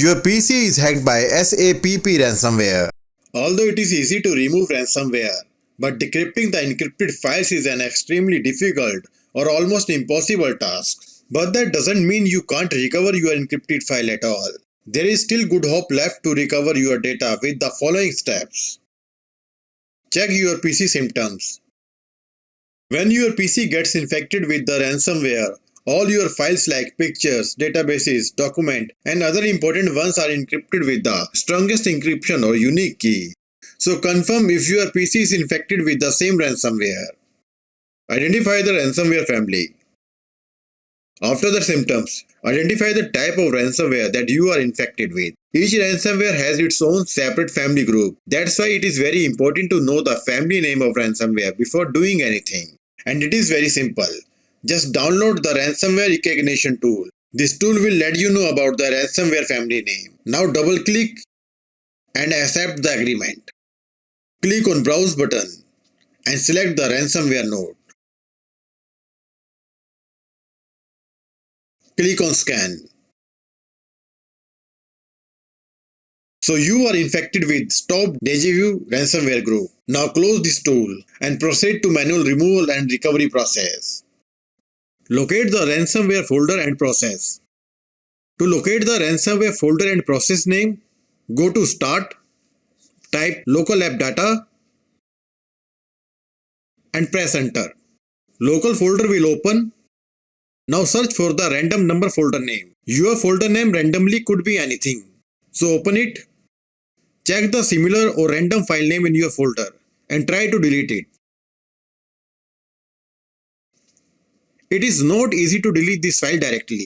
Your PC is hacked by SAPP Ransomware. Although it is easy to remove ransomware, but decrypting the encrypted files is an extremely difficult or almost impossible task. But that doesn't mean you can't recover your encrypted file at all. There is still good hope left to recover your data with the following steps. Check your PC symptoms. When your PC gets infected with the ransomware, all your files like pictures, databases, documents, and other important ones are encrypted with the strongest encryption or unique key. So confirm if your PC is infected with the same ransomware. Identify the ransomware family. After the symptoms, identify the type of ransomware that you are infected with. Each ransomware has its own separate family group. That's why it is very important to know the family name of ransomware before doing anything. And it is very simple. Just download the ransomware recognition tool. This tool will let you know about the ransomware family name. Now double click and accept the agreement. Click on Browse button and select the ransomware node. Click on Scan. So you are infected with Stop Deja Vu ransomware group. Now close this tool and proceed to manual removal and recovery process. Locate the ransomware folder and process. To locate the ransomware folder and process name, go to Start, type local app data and press enter. Local folder will open. Now search for the random number folder name. Your folder name randomly could be anything. So open it. Check the similar or random file name in your folder and try to delete it. It is not easy to delete this file directly.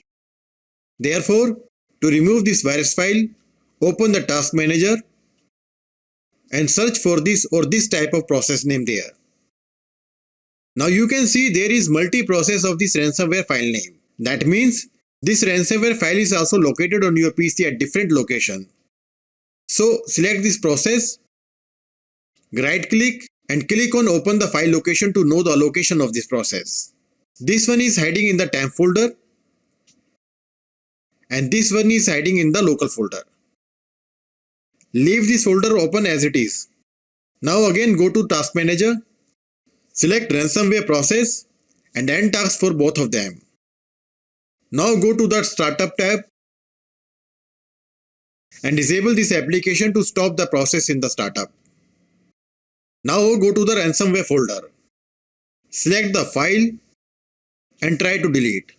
Therefore, to remove this virus file, open the task manager and search for this or this type of process name there. Now you can see there is multi-process of this ransomware file name. That means this ransomware file is also located on your PC at different location. So select this process, right click and click on open the file location to know the location of this process. This one is hiding in the temp folder and this one is hiding in the local folder. Leave this folder open as it is. Now again go to Task Manager, select Ransomware Process and end task for both of them. Now go to the Startup tab and disable this application to stop the process in the startup. Now go to the ransomware folder. Select the file and try to delete.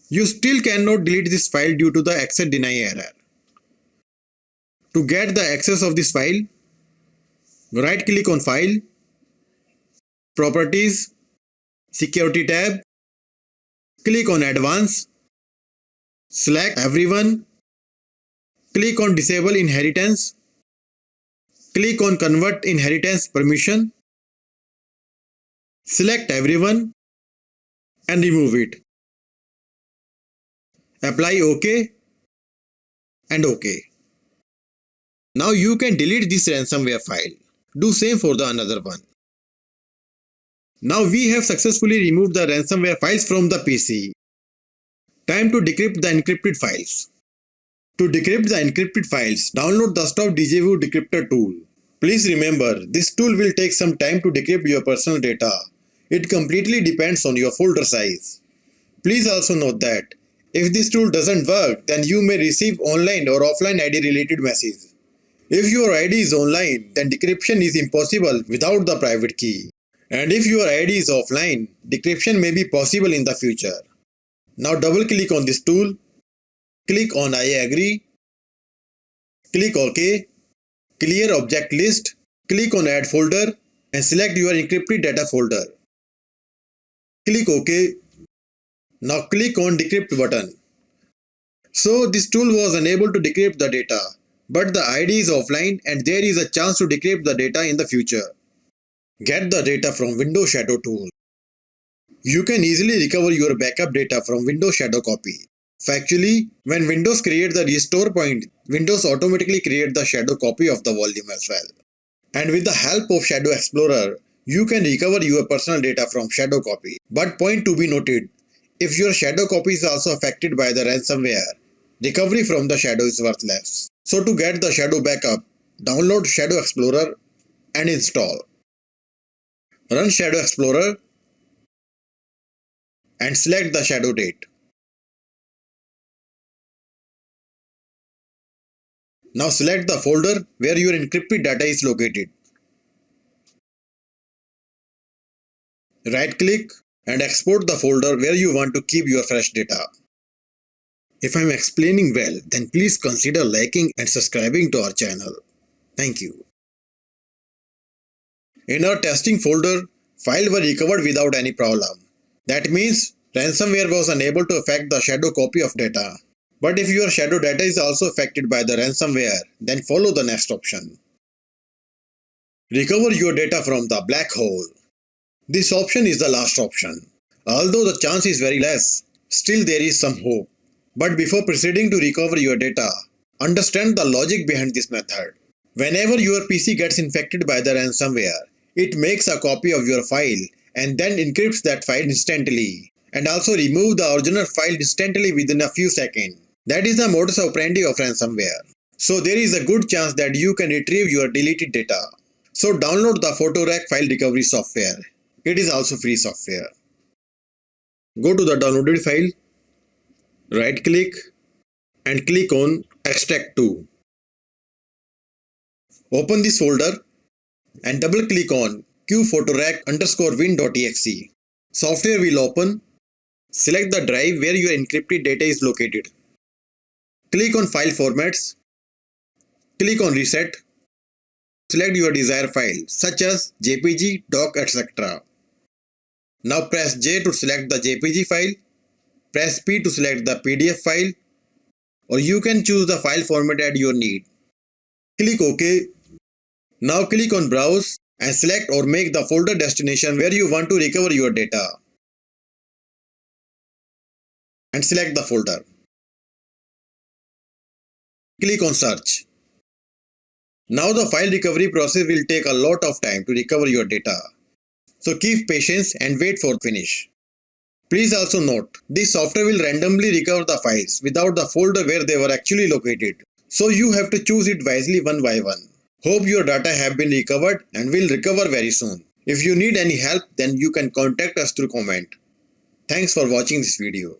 You still cannot delete this file due to the access deny error. To get the access of this file, right click on File, Properties, Security tab, click on Advanced, select Everyone, click on Disable Inheritance, click on Convert Inheritance Permission, select Everyone and remove it. Apply OK and OK. Now you can delete this ransomware file. Do same for the another one. Now we have successfully removed the ransomware files from the PC. Time to decrypt the encrypted files. To decrypt the encrypted files, download the Stop Deja Vu Decryptor tool. Please remember, this tool will take some time to decrypt your personal data. It completely depends on your folder size. Please also note that if this tool doesn't work, then you may receive online or offline ID related message. If your ID is online, then decryption is impossible without the private key. And if your ID is offline, decryption may be possible in the future. Now double click on this tool, click on I agree, click OK, clear object list, click on add folder and select your encrypted data folder. Click OK. Now click on decrypt button. So this tool was unable to decrypt the data, but the ID is offline and there is a chance to decrypt the data in the future. Get the data from Windows Shadow tool. You can easily recover your backup data from Windows Shadow copy. Factually, when Windows creates the restore point, Windows automatically creates the shadow copy of the volume as well. And with the help of Shadow Explorer, you can recover your personal data from shadow copy. But point to be noted, if your shadow copy is also affected by the ransomware, recovery from the shadow is worthless. So to get the shadow backup, download Shadow Explorer and install. Run Shadow Explorer and select the shadow date. Now select the folder where your encrypted data is located. Right-click and export the folder where you want to keep your fresh data. If I am explaining well, then please consider liking and subscribing to our channel. Thank you. In our testing folder, files were recovered without any problem. That means ransomware was unable to affect the shadow copy of data. But if your shadow data is also affected by the ransomware, then follow the next option. Recover your data from the black hole. This option is the last option. Although the chance is very less, still there is some hope. But before proceeding to recover your data, understand the logic behind this method. Whenever your PC gets infected by the ransomware, it makes a copy of your file and then encrypts that file instantly, and also remove the original file instantly within a few seconds. That is the modus operandi of ransomware. So there is a good chance that you can retrieve your deleted data. So download the PhotoRec file recovery software. It is also free software. Go to the downloaded file, right click and click on Extract to. Open this folder and double click on qphotorec_win.exe. Software will open. Select the drive where your encrypted data is located. Click on File Formats. Click on Reset. Select your desired file such as JPG, doc, etc. Now press J to select the JPG file. Press P to select the PDF file, or you can choose the file format at your need. Click OK. Now click on Browse and select or make the folder destination where you want to recover your data. And select the folder. Click on Search. Now the file recovery process will take a lot of time to recover your data. So keep patience and wait for finish. Please also note, this software will randomly recover the files without the folder where they were actually located. So you have to choose it wisely one by one. Hope your data have been recovered and will recover very soon. If you need any help, then you can contact us through comment. Thanks for watching this video.